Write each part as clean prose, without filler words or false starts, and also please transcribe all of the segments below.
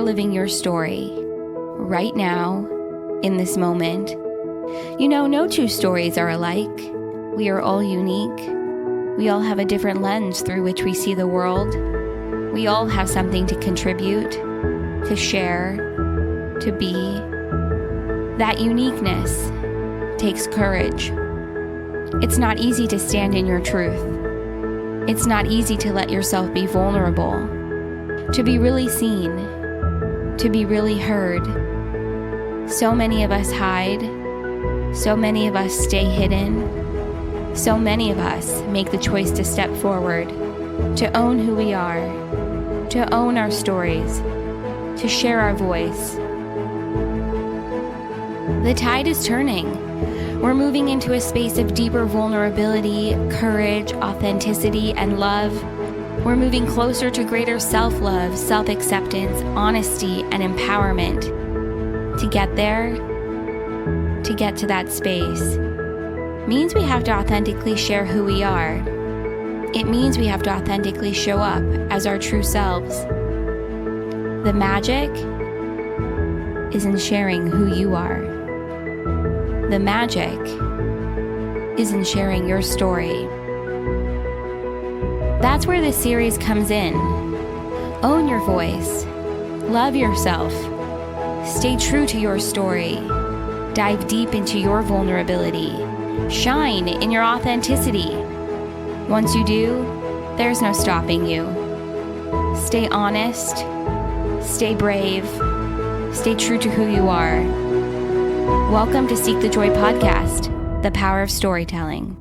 are living your story right now, in this moment. You know, no two stories are alike. We are all unique. We all have a different lens through which we see the world. We all have something to contribute, to share, to be. That uniqueness takes courage. It's not easy to stand in your truth. It's not easy to let yourself be vulnerable, to be really seen, to be really heard. So many of us hide. So many of us stay hidden. So many of us make the choice to step forward, to own who we are, to own our stories, to share our voice. The tide is turning. We're moving into a space of deeper vulnerability, courage, authenticity, and love. We're moving closer to greater self-love, self-acceptance, honesty, and empowerment. To get there, to get to that space, means we have to authentically share who we are. It means we have to authentically show up as our true selves. The magic is in sharing who you are. The magic is in sharing your story. That's where this series comes in. Own your voice. Love yourself. Stay true to your story. Dive deep into your vulnerability. Shine in your authenticity. Once you do, there's no stopping you. Stay honest. Stay brave. Stay true to who you are. Welcome to Seek the Joy podcast, the power of storytelling.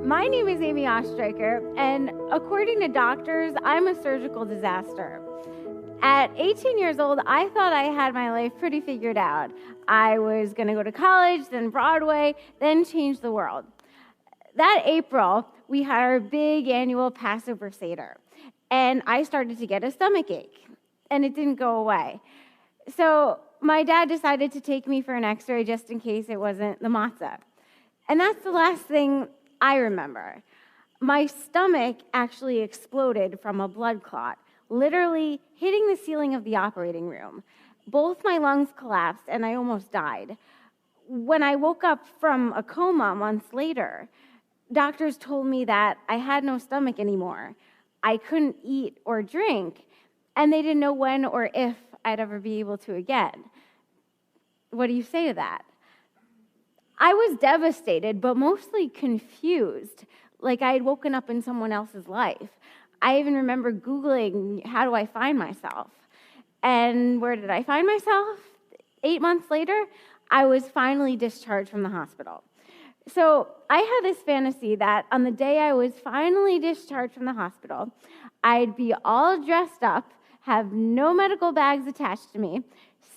My name is Amy Ostreicher, and according to doctors, I'm a surgical disaster. At 18 years old, I thought I had my life pretty figured out. I was going to go to college, then Broadway, then change the world. That April, we had our big annual Passover Seder, and I started to get a stomach ache, and it didn't go away. So my dad decided to take me for an x-ray just in case it wasn't the matzah. And that's the last thing I remember. My stomach actually exploded from a blood clot, literally hitting the ceiling of the operating room. Both my lungs collapsed, and I almost died. When I woke up from a coma months later, doctors told me that I had no stomach anymore. I couldn't eat or drink, and they didn't know when or if I'd ever be able to again. What do you say to that? I was devastated, but mostly confused, like I had woken up in someone else's life. I even remember Googling, how do I find myself? And where did I find myself? 8 months later, I was finally discharged from the hospital. So I had this fantasy that on the day I was finally discharged from the hospital, I'd be all dressed up, have no medical bags attached to me,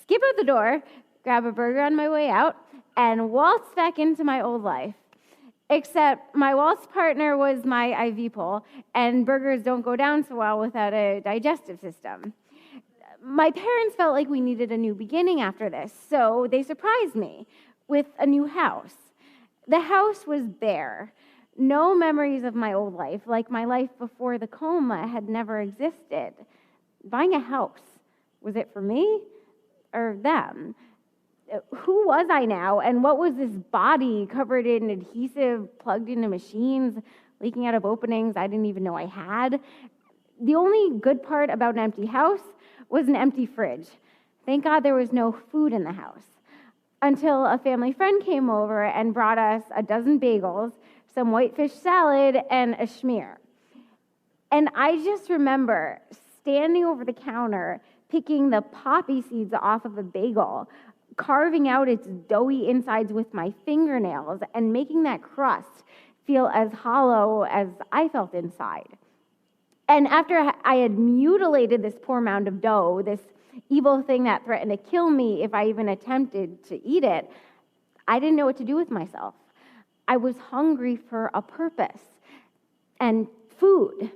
skip out the door, grab a burger on my way out, and waltz back into my old life. Except my waltz partner was my IV pole, and burgers don't go down so well without a digestive system. My parents felt like we needed a new beginning after this, so they surprised me with a new house. The house was bare. No memories of my old life, like my life before the coma, had never existed. Buying a house, was it for me or them? Who was I now, and what was this body covered in adhesive, plugged into machines, leaking out of openings I didn't even know I had? The only good part about an empty house was an empty fridge. Thank God there was no food in the house. Until a family friend came over and brought us a dozen bagels, some whitefish salad, and a schmear. And I just remember standing over the counter, picking the poppy seeds off of a bagel, carving out its doughy insides with my fingernails, and making that crust feel as hollow as I felt inside. And after I had mutilated this poor mound of dough, this evil thing that threatened to kill me if I even attempted to eat it, I didn't know what to do with myself. I was hungry for a purpose and food.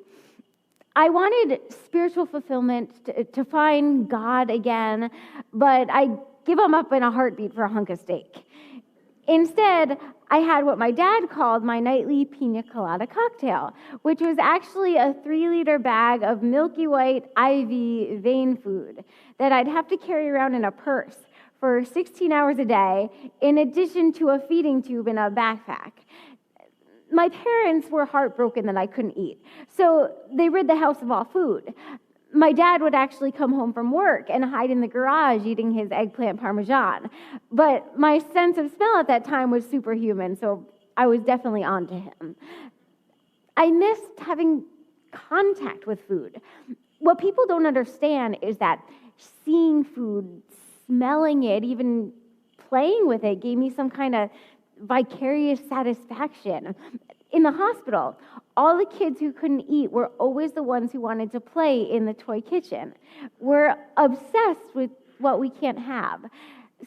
I wanted spiritual fulfillment, to find God again, but I give them up in a heartbeat for a hunk of steak. Instead, I had what my dad called my nightly pina colada cocktail, which was actually a 3-liter bag of milky white IV vein food that I'd have to carry around in a purse for 16 hours a day, in addition to a feeding tube in a backpack. My parents were heartbroken that I couldn't eat, so they rid the house of all food. My dad would actually come home from work and hide in the garage eating his eggplant parmesan. But my sense of smell at that time was superhuman, so I was definitely on to him. I missed having contact with food. What people don't understand is that seeing food, smelling it, even playing with it gave me some kind of vicarious satisfaction. In the hospital, all the kids who couldn't eat were always the ones who wanted to play in the toy kitchen. We're obsessed with what we can't have.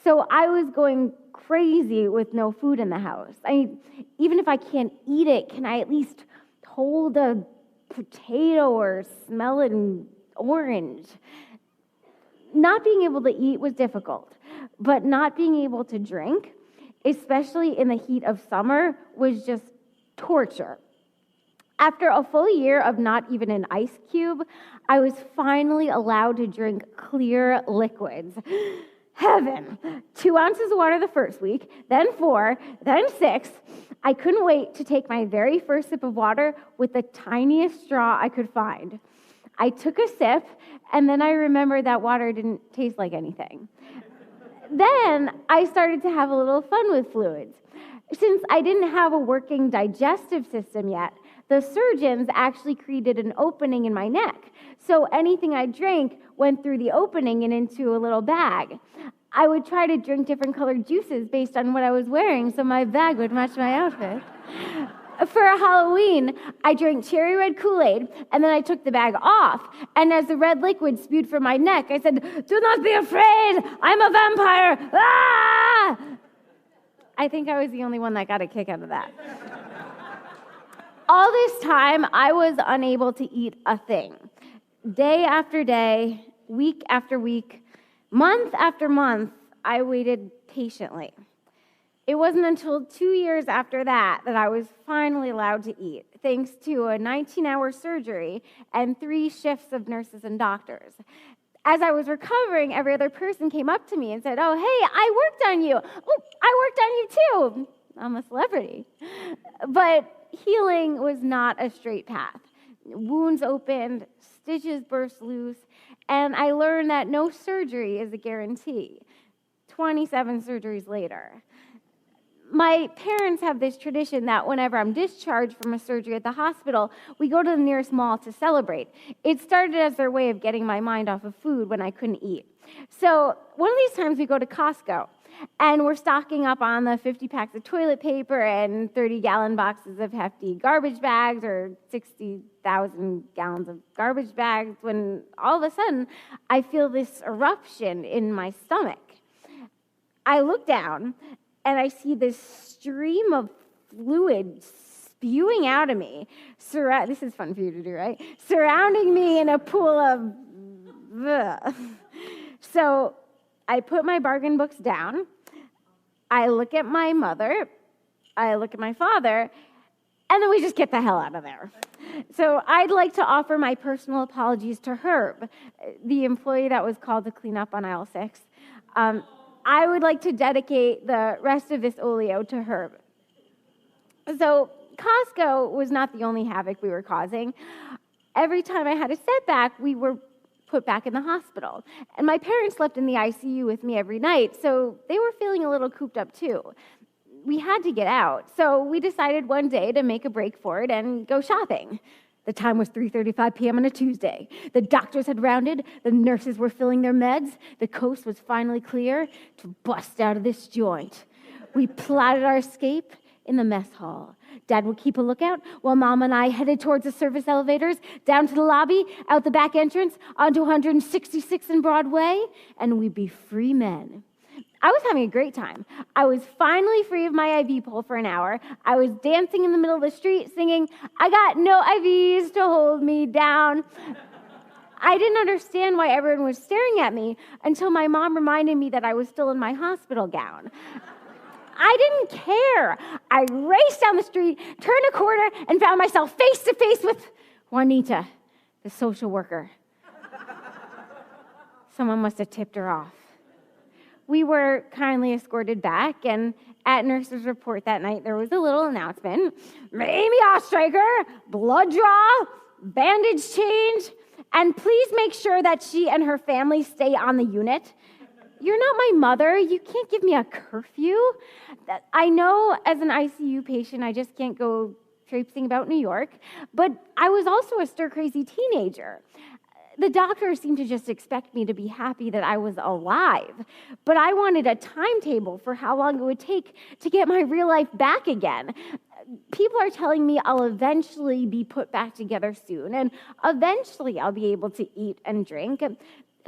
So I was going crazy with no food in the house. Even if I can't eat it, can I at least hold a potato or smell an orange? Not being able to eat was difficult, but not being able to drink, especially in the heat of summer, was just torture. After a full year of not even an ice cube, I was finally allowed to drink clear liquids. Heaven. 2 ounces of water the first week, then 4, then 6. I couldn't wait to take my very first sip of water with the tiniest straw I could find. I took a sip, and then I remembered that water didn't taste like anything. Then I started to have a little fun with fluids. Since I didn't have a working digestive system yet, the surgeons actually created an opening in my neck, so anything I drank went through the opening and into a little bag. I would try to drink different colored juices based on what I was wearing so my bag would match my outfit. For Halloween, I drank cherry red Kool-Aid, and then I took the bag off, and as the red liquid spewed from my neck, I said, "Do not be afraid, I'm a vampire!" Ah! I think I was the only one that got a kick out of that. All this time, I was unable to eat a thing. Day after day, week after week, month after month, I waited patiently. It wasn't until 2 years after that I was finally allowed to eat, thanks to a 19-hour surgery and 3 shifts of nurses and doctors. As I was recovering, every other person came up to me and said, "Oh, hey, I worked on you. Oh, I worked on you too." I'm a celebrity. But healing was not a straight path. Wounds opened, stitches burst loose, and I learned that no surgery is a guarantee. 27 surgeries later. My parents have this tradition that whenever I'm discharged from a surgery at the hospital, we go to the nearest mall to celebrate. It started as their way of getting my mind off of food when I couldn't eat. So one of these times we go to Costco, and we're stocking up on the 50 packs of toilet paper and 30-gallon boxes of hefty garbage bags, or 60,000 gallons of garbage bags, when all of a sudden I feel this eruption in my stomach. I look down, and I see this stream of fluid spewing out of me. This is fun for you to do, right? Surrounding me in a pool of ugh. So I put my bargain books down. I look at my mother. I look at my father. And then we just get the hell out of there. So I'd like to offer my personal apologies to Herb, the employee that was called to clean up on aisle 6. I would like to dedicate the rest of this oleo to Herb. So Costco was not the only havoc we were causing. Every time I had a setback, we were put back in the hospital. And my parents slept in the ICU with me every night, so they were feeling a little cooped up too. We had to get out, so we decided one day to make a break for it and go shopping. The time was 3:35 p.m. on a Tuesday. The doctors had rounded, the nurses were filling their meds, the coast was finally clear to bust out of this joint. We plotted our escape in the mess hall. Dad would keep a lookout while Mom and I headed towards the service elevators, down to the lobby, out the back entrance, onto 166th and Broadway, and we'd be free men. I was having a great time. I was finally free of my IV pole for an hour. I was dancing in the middle of the street singing, "I got no IVs to hold me down." I didn't understand why everyone was staring at me until my mom reminded me that I was still in my hospital gown. I didn't care. I raced down the street, turned a corner, and found myself face to face with Juanita, the social worker. Someone must have tipped her off. We were kindly escorted back, and at nurse's report that night, there was a little announcement. Amy Ostreicher, blood draw, bandage change, and please make sure that she and her family stay on the unit. You're not my mother. You can't give me a curfew. I know as an ICU patient, I just can't go traipsing about New York, but I was also a stir-crazy teenager. The doctors seemed to just expect me to be happy that I was alive, but I wanted a timetable for how long it would take to get my real life back again. People are telling me I'll eventually be put back together soon, and eventually I'll be able to eat and drink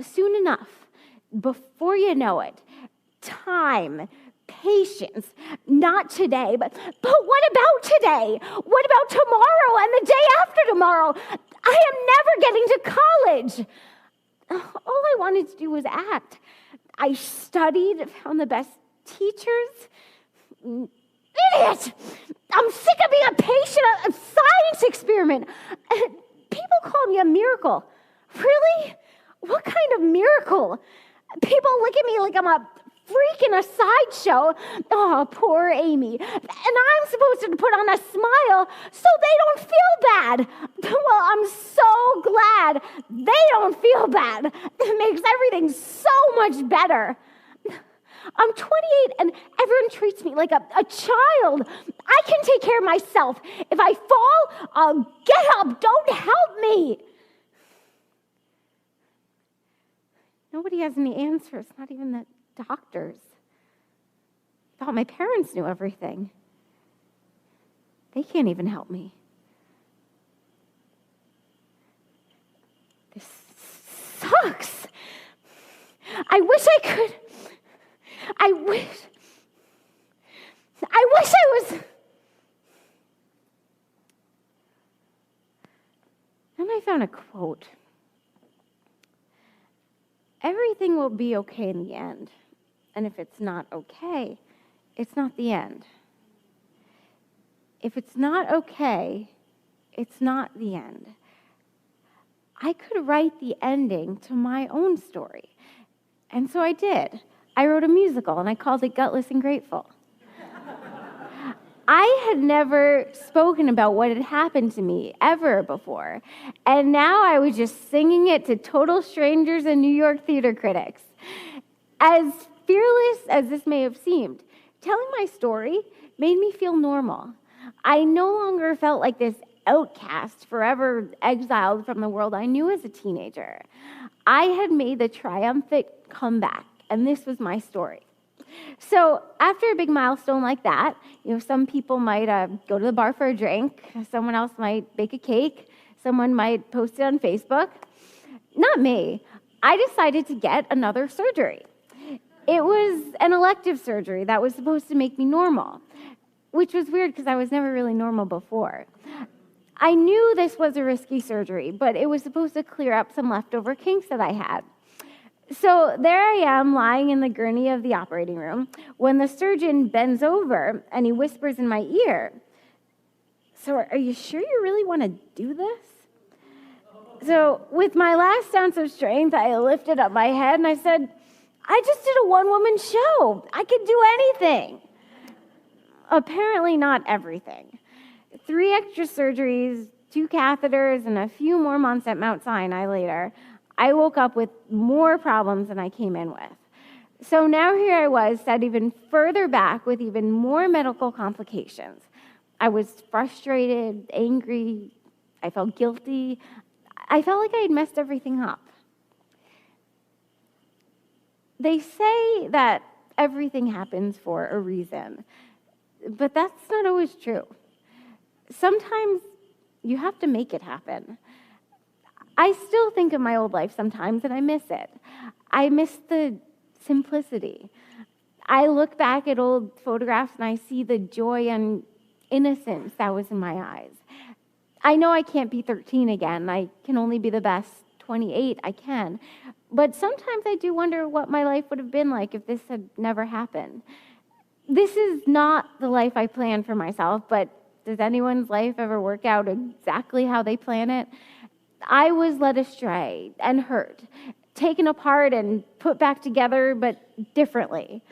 soon enough. Before you know it, time, patience, not today, but what about today? What about tomorrow and the day after tomorrow? I am never getting to college. All I wanted to do was act. I studied, found the best teachers. Idiot! I'm sick of being a patient, a science experiment. People call me a miracle. Really? What kind of miracle? People look at me like I'm a freak in a sideshow. Oh, poor Amy. And I'm supposed to put on a smile so they don't feel bad. Well, I'm so glad they don't feel bad. It makes everything so much better. I'm 28 and everyone treats me like a child. I can take care of myself. If I fall, I'll get up. Don't help me. Nobody has any answers, not even the doctors. I thought my parents knew everything. They can't even help me. This sucks. I wish I was. Then I found a quote. Everything will be okay in the end. And if it's not okay, it's not the end. If it's not okay, it's not the end. I could write the ending to my own story. And so I did. I wrote a musical, and I called it Gutless and Grateful. I had never spoken about what had happened to me ever before, and now I was just singing it to total strangers and New York theater critics. As fearless as this may have seemed, telling my story made me feel normal. I no longer felt like this outcast, forever exiled from the world I knew as a teenager. I had made the triumphant comeback, and this was my story. So after a big milestone like that, some people might go to the bar for a drink, someone else might bake a cake, someone might post it on Facebook. Not me. I decided to get another surgery. It was an elective surgery that was supposed to make me normal, which was weird because I was never really normal before. I knew this was a risky surgery, but it was supposed to clear up some leftover kinks that I had. So there I am lying in the gurney of the operating room when the surgeon bends over and he whispers in my ear, "So are you sure you really want to do this?" So with my last ounce of strength, I lifted up my head and I said, "I just did a one-woman show. I could do anything." Apparently not everything. 3 extra surgeries, 2 catheters, and a few more months at Mount Sinai later, I woke up with more problems than I came in with. So now here I was, set even further back with even more medical complications. I was frustrated, angry, I felt guilty. I felt like I had messed everything up. They say that everything happens for a reason, but that's not always true. Sometimes you have to make it happen. I still think of my old life sometimes, and I miss it. I miss the simplicity. I look back at old photographs, and I see the joy and innocence that was in my eyes. I know I can't be 13 again. I can only be the best 28, I can. But sometimes I do wonder what my life would have been like if this had never happened. This is not the life I planned for myself, but does anyone's life ever work out exactly how they plan it? I was led astray and hurt, taken apart and put back together, but differently.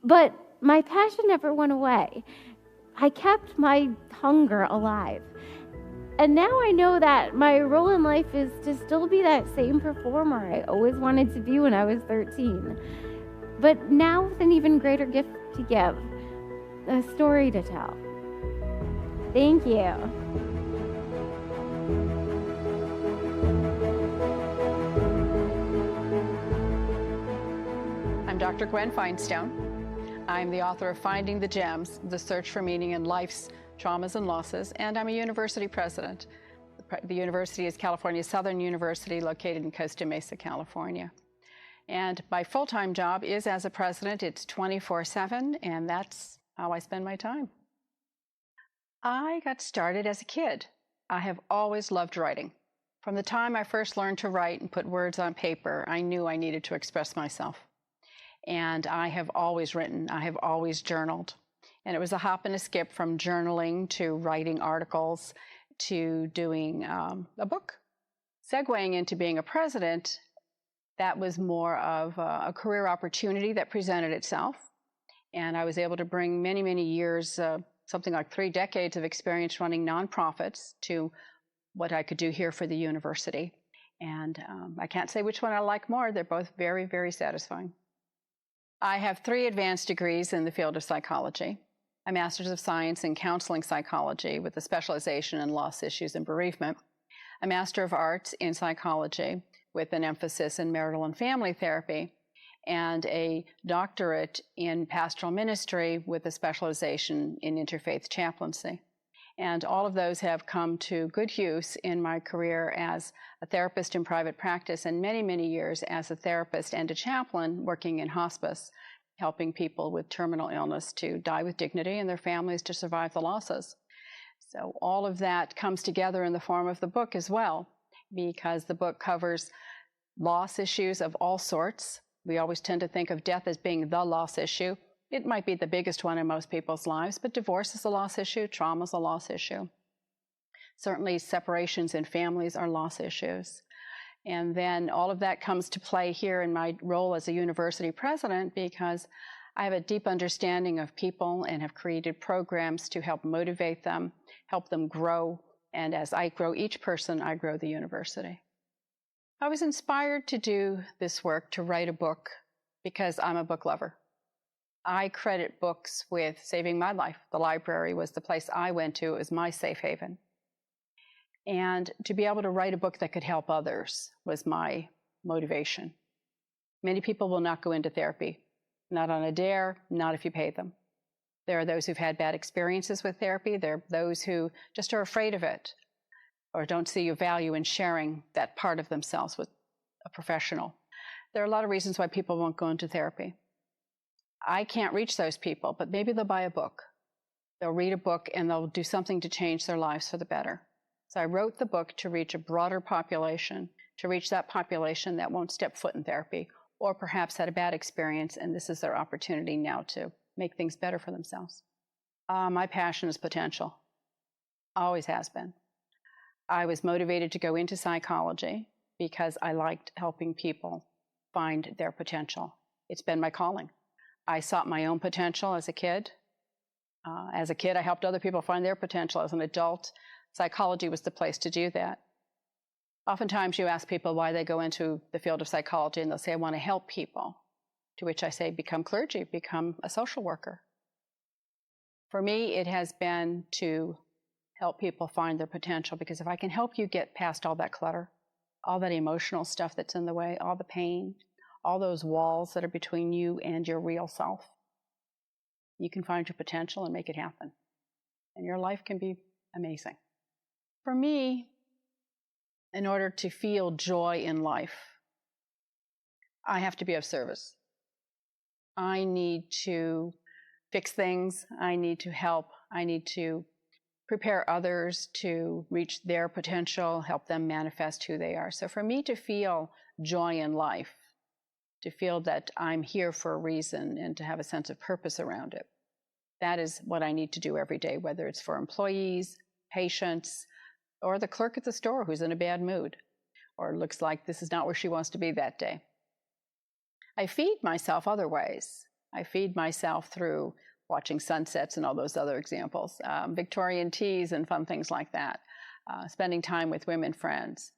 But my passion never went away. I kept my hunger alive. And now I know that my role in life is to still be that same performer I always wanted to be when I was 13. But now with an even greater gift to give, a story to tell. Thank you. I'm Dr. Gwen Feinstone. I'm the author of Finding the Gems, The Search for Meaning in Life's Traumas and Losses, and I'm a university president. The university is California's Southern University, located in Costa Mesa, California. And my full-time job is as a president. It's 24/7, and that's how I spend my time. I got started as a kid. I have always loved writing. From the time I first learned to write and put words on paper, I knew I needed to express myself. And I have always written. I have always journaled. And it was a hop and a skip from journaling to writing articles to doing a book. Segueing into being a president, that was more of a career opportunity that presented itself. And I was able to bring many, many years, something like 3 decades of experience running nonprofits to what I could do here for the university. And I can't say which one I like more. They're both very, very satisfying. I have 3 advanced degrees in the field of psychology. A Master's of Science in Counseling Psychology with a specialization in loss issues and bereavement. A Master of Arts in Psychology with an emphasis in marital and family therapy. And a doctorate in pastoral ministry with a specialization in interfaith chaplaincy. And all of those have come to good use in my career as a therapist in private practice and many, many years as a therapist and a chaplain working in hospice, helping people with terminal illness to die with dignity and their families to survive the losses. So all of that comes together in the form of the book as well, because the book covers loss issues of all sorts. We always tend to think of death as being the loss issue. It might be the biggest one in most people's lives, but divorce is a loss issue, trauma is a loss issue. Certainly separations in families are loss issues. And then all of that comes to play here in my role as a university president, because I have a deep understanding of people and have created programs to help motivate them, help them grow. And as I grow each person, I grow the university. I was inspired to do this work, to write a book, because I'm a book lover. I credit books with saving my life. The library was the place I went to. It was my safe haven. And to be able to write a book that could help others was my motivation. Many people will not go into therapy, not on a dare, not if you pay them. There are those who've had bad experiences with therapy. There are those who just are afraid of it or don't see a value in sharing that part of themselves with a professional. There are a lot of reasons why people won't go into therapy. I can't reach those people, but maybe they'll buy a book. They'll read a book and they'll do something to change their lives for the better. So I wrote the book to reach a broader population, to reach that population that won't step foot in therapy or perhaps had a bad experience, and this is their opportunity now to make things better for themselves. My passion is potential. Always has been. I was motivated to go into psychology because I liked helping people find their potential. It's been my calling. I sought my own potential as a kid. As a kid, I helped other people find their potential. As an adult, psychology was the place to do that. Oftentimes you ask people why they go into the field of psychology, and they'll say, I want to help people. To which I say, become clergy, become a social worker. For me, it has been to help people find their potential, because if I can help you get past all that clutter, all that emotional stuff that's in the way, all the pain, all those walls that are between you and your real self, you can find your potential and make it happen. And your life can be amazing. For me, in order to feel joy in life, I have to be of service. I need to fix things. I need to help. I need to prepare others to reach their potential, help them manifest who they are. So for me to feel joy in life, to feel that I'm here for a reason and to have a sense of purpose around it, that is what I need to do every day, whether it's for employees, patients, or the clerk at the store who's in a bad mood or looks like this is not where she wants to be that day. I feed myself other ways. I feed myself through watching sunsets and all those other examples, Victorian teas and fun things like that, spending time with women friends.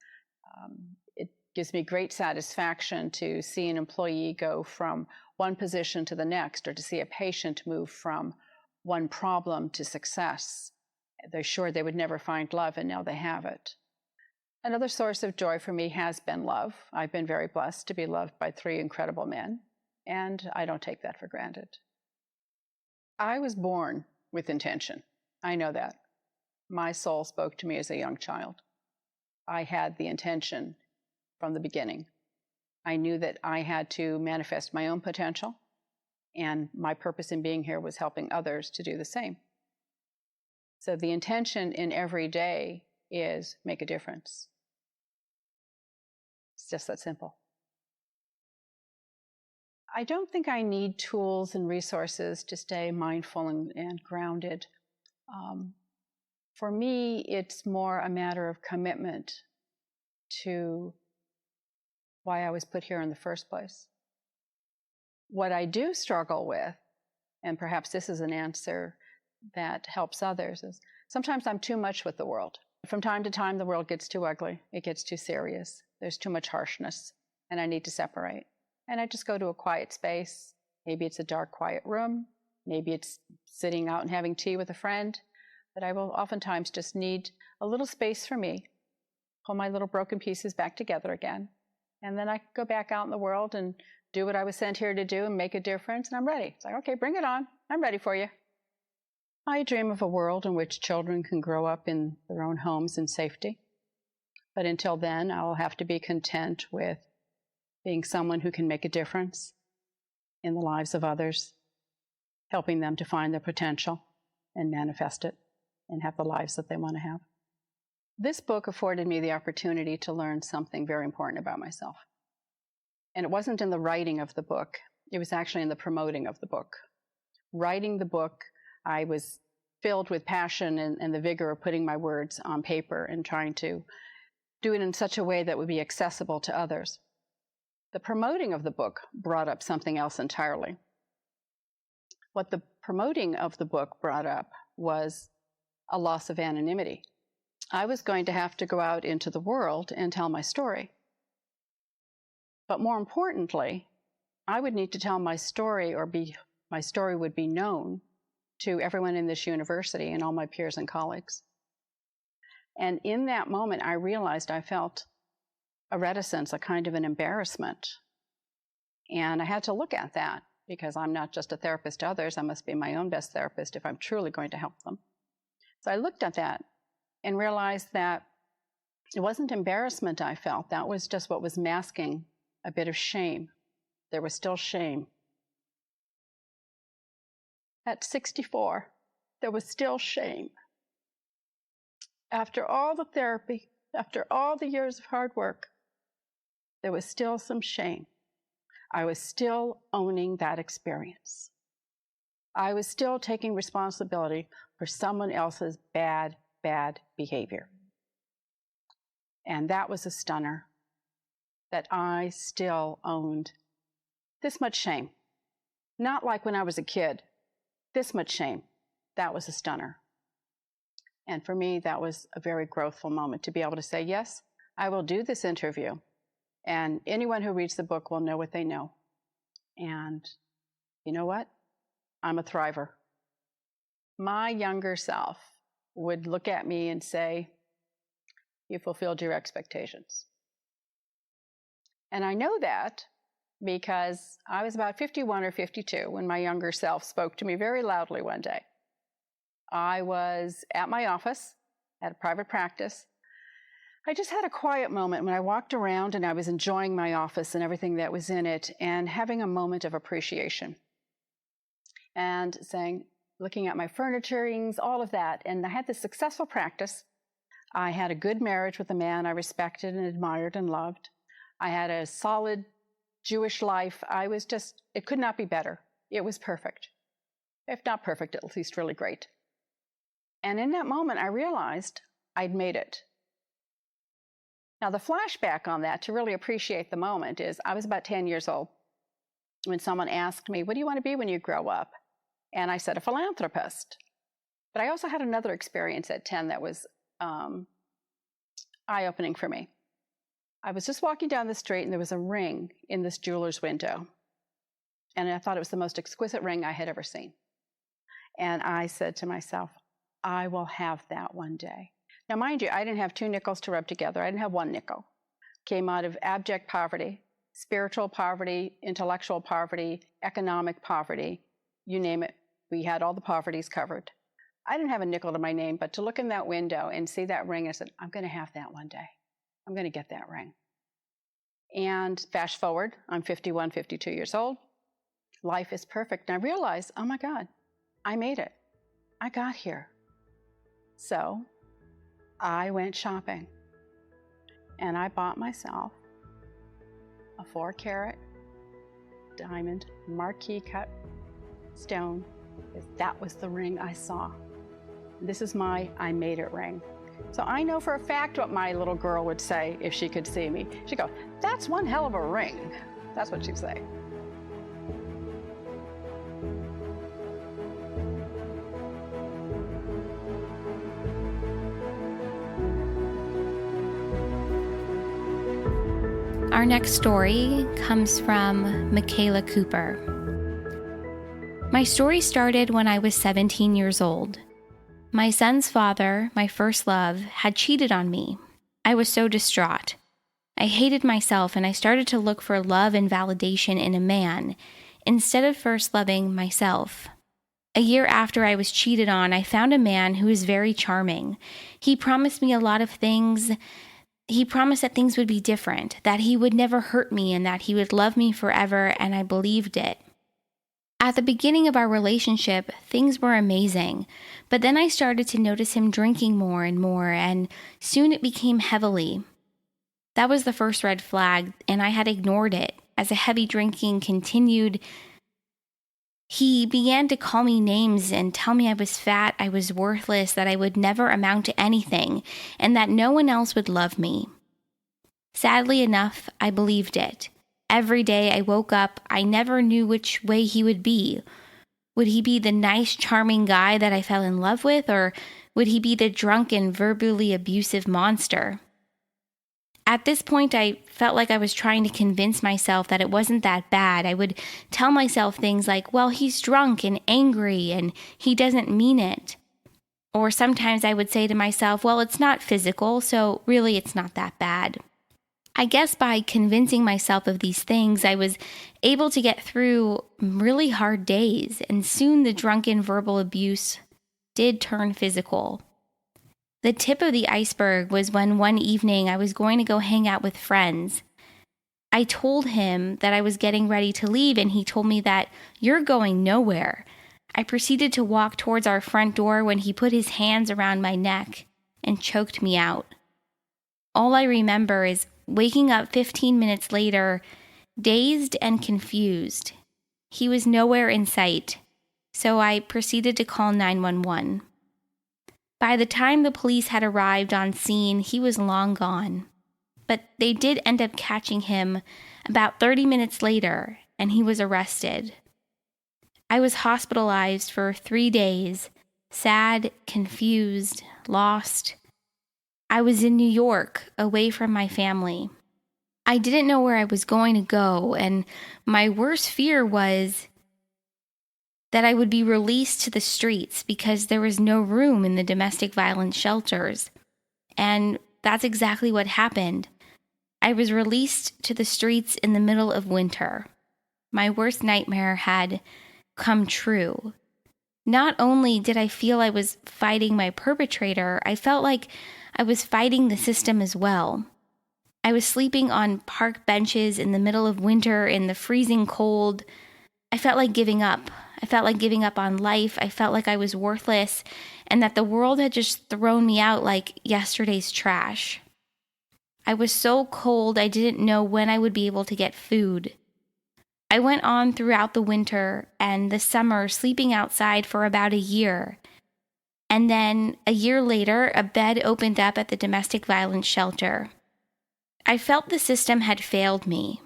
It gives me great satisfaction to see an employee go from one position to the next, or to see a patient move from one problem to success. They're sure they would never find love, and now they have it. Another source of joy for me has been love. I've been very blessed to be loved by 3 incredible men, and I don't take that for granted. I was born with intention. I know that. My soul spoke to me as a young child. I had the intention from the beginning. I knew that I had to manifest my own potential, and my purpose in being here was helping others to do the same. So the intention in every day is make a difference. It's just that simple. I don't think I need tools and resources to stay mindful and grounded. For me, it's more a matter of commitment to why I was put here in the first place. What I do struggle with, and perhaps this is an answer that helps others, is sometimes I'm too much with the world. From time to time, the world gets too ugly. It gets too serious. There's too much harshness, and I need to separate. And I just go to a quiet space. Maybe it's a dark, quiet room. Maybe it's sitting out and having tea with a friend. But I will oftentimes just need a little space for me, pull my little broken pieces back together again. And then I go back out in the world and do what I was sent here to do and make a difference. And I'm ready. It's like, okay, bring it on. I'm ready for you. I dream of a world in which children can grow up in their own homes in safety. But until then, I'll have to be content with being someone who can make a difference in the lives of others, helping them to find their potential and manifest it and have the lives that they want to have. This book afforded me the opportunity to learn something very important about myself. And it wasn't in the writing of the book. It was actually in the promoting of the book. Writing the book, I was filled with passion and the vigor of putting my words on paper and trying to do it in such a way that would be accessible to others. The promoting of the book brought up something else entirely. What the promoting of the book brought up was a loss of anonymity. I was going to have to go out into the world and tell my story. But more importantly, I would need to tell my story, or my story would be known to everyone in this university and all my peers and colleagues. And in that moment, I realized I felt a reticence, a kind of an embarrassment. And I had to look at that, because I'm not just a therapist to others. I must be my own best therapist if I'm truly going to help them. So I looked at that and realized that it wasn't embarrassment I felt. That was just what was masking a bit of shame. There was still shame. At 64, there was still shame. After all the therapy, after all the years of hard work, there was still some shame. I was still owning that experience. I was still taking responsibility for someone else's bad behavior. And that was a stunner, that I still owned this much shame. Not like when I was a kid, this much shame. That was a stunner. And for me, that was a very growthful moment to be able to say, yes, I will do this interview. And anyone who reads the book will know what they know. And you know what? I'm a thriver. My younger self would look at me and say, you fulfilled your expectations. And I know that because I was about 51 or 52 when my younger self spoke to me very loudly one day. I was at my office at a private practice. I just had a quiet moment when I walked around and I was enjoying my office and everything that was in it and having a moment of appreciation and saying, looking at my furnishings, all of that. And I had this successful practice. I had a good marriage with a man I respected and admired and loved. I had a solid Jewish life. It could not be better. It was perfect. If not perfect, at least really great. And in that moment, I realized I'd made it. Now, the flashback on that, to really appreciate the moment, is I was about 10 years old when someone asked me, what do you want to be when you grow up? And I said, a philanthropist. But I also had another experience at 10 that was eye-opening for me. I was just walking down the street, and there was a ring in this jeweler's window. And I thought it was the most exquisite ring I had ever seen. And I said to myself, I will have that one day. Now, mind you, I didn't have 2 nickels to rub together. I didn't have 1 nickel. Came out of abject poverty, spiritual poverty, intellectual poverty, economic poverty, you name it. We had all the poverties covered. I didn't have a nickel to my name, but to look in that window and see that ring, I said, I'm going to have that one day. I'm going to get that ring. And fast forward, I'm 51, 52 years old. Life is perfect. And I realized, oh my God, I made it. I got here. So I went shopping and I bought myself a 4-carat diamond marquee cut stone, because that was the ring I saw. This is my I made it ring. So I know for a fact what my little girl would say if she could see me. She'd go, that's one hell of a ring. That's what she'd say. Our next story comes from Makayla Cooper. My story started when I was 17 years old. My son's father, my first love, had cheated on me. I was so distraught. I hated myself, and I started to look for love and validation in a man, instead of first loving myself. A year after I was cheated on, I found a man who was very charming. He promised me a lot of things. He promised that things would be different, that he would never hurt me, and that he would love me forever, and I believed it. At the beginning of our relationship, things were amazing, but then I started to notice him drinking more and more, and soon it became heavily. That was the first red flag, and I had ignored it. As the heavy drinking continued, he began to call me names and tell me I was fat, I was worthless, that I would never amount to anything, and that no one else would love me. Sadly enough, I believed it. Every day I woke up, I never knew which way he would be. Would he be the nice, charming guy that I fell in love with, or would he be the drunken, verbally abusive monster? At this point, I felt like I was trying to convince myself that it wasn't that bad. I would tell myself things like, well, he's drunk and angry and he doesn't mean it. Or sometimes I would say to myself, well, it's not physical, so really it's not that bad. I guess by convincing myself of these things, I was able to get through really hard days, and soon the drunken verbal abuse did turn physical. The tip of the iceberg was when one evening I was going to go hang out with friends. I told him that I was getting ready to leave, and he told me that you're going nowhere. I proceeded to walk towards our front door when he put his hands around my neck and choked me out. All I remember is waking up 15 minutes later, dazed and confused. He was nowhere in sight, so I proceeded to call 911. By the time the police had arrived on scene, he was long gone. But they did end up catching him about 30 minutes later, and he was arrested. I was hospitalized for 3 days, sad, confused, lost. I was in New York, away from my family. I didn't know where I was going to go, and my worst fear was that I would be released to the streets because there was no room in the domestic violence shelters. And that's exactly what happened. I was released to the streets in the middle of winter. My worst nightmare had come true. Not only did I feel I was fighting my perpetrator, I felt like I was fighting the system as well. I was sleeping on park benches in the middle of winter in the freezing cold. I felt like giving up. I felt like giving up on life. I felt like I was worthless and that the world had just thrown me out like yesterday's trash. I was so cold, I didn't know when I would be able to get food. I went on throughout the winter and the summer sleeping outside for about a year. And then a year later, a bed opened up at the domestic violence shelter. I felt the system had failed me.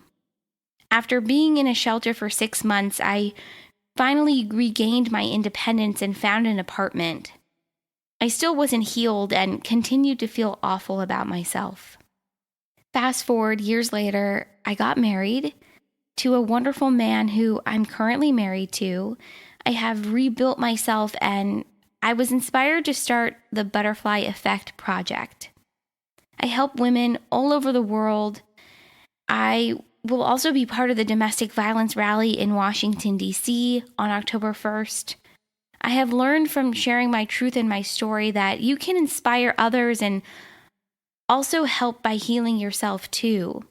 After being in a shelter for 6 months, I finally regained my independence and found an apartment. I still wasn't healed and continued to feel awful about myself. Fast forward years later, I got married to a wonderful man who I'm currently married to. I have rebuilt myself and I was inspired to start the Butterfly Effect Project. I help women all over the world. I will also be part of the domestic violence rally in Washington, D.C. on October 1st. I have learned from sharing my truth and my story that you can inspire others and also help by healing yourself too.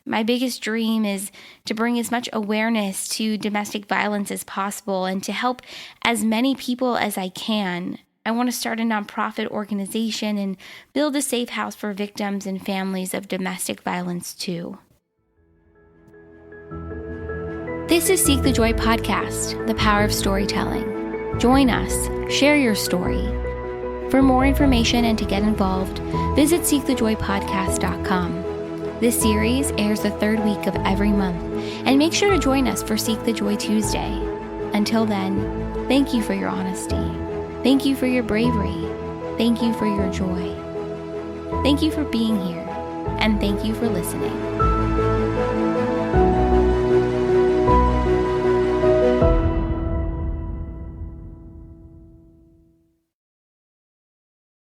My biggest dream is to bring as much awareness to domestic violence as possible and to help as many people as I can. I want to start a nonprofit organization and build a safe house for victims and families of domestic violence too. This is Seek the Joy podcast, the power of storytelling. Join us, share your story. For more information and to get involved, visit seekthejoypodcast.com. This series airs the third week of every month, and make sure to join us for Seek the Joy Tuesday. Until then, thank you for your honesty. Thank you for your bravery. Thank you for your joy. Thank you for being here, and thank you for listening.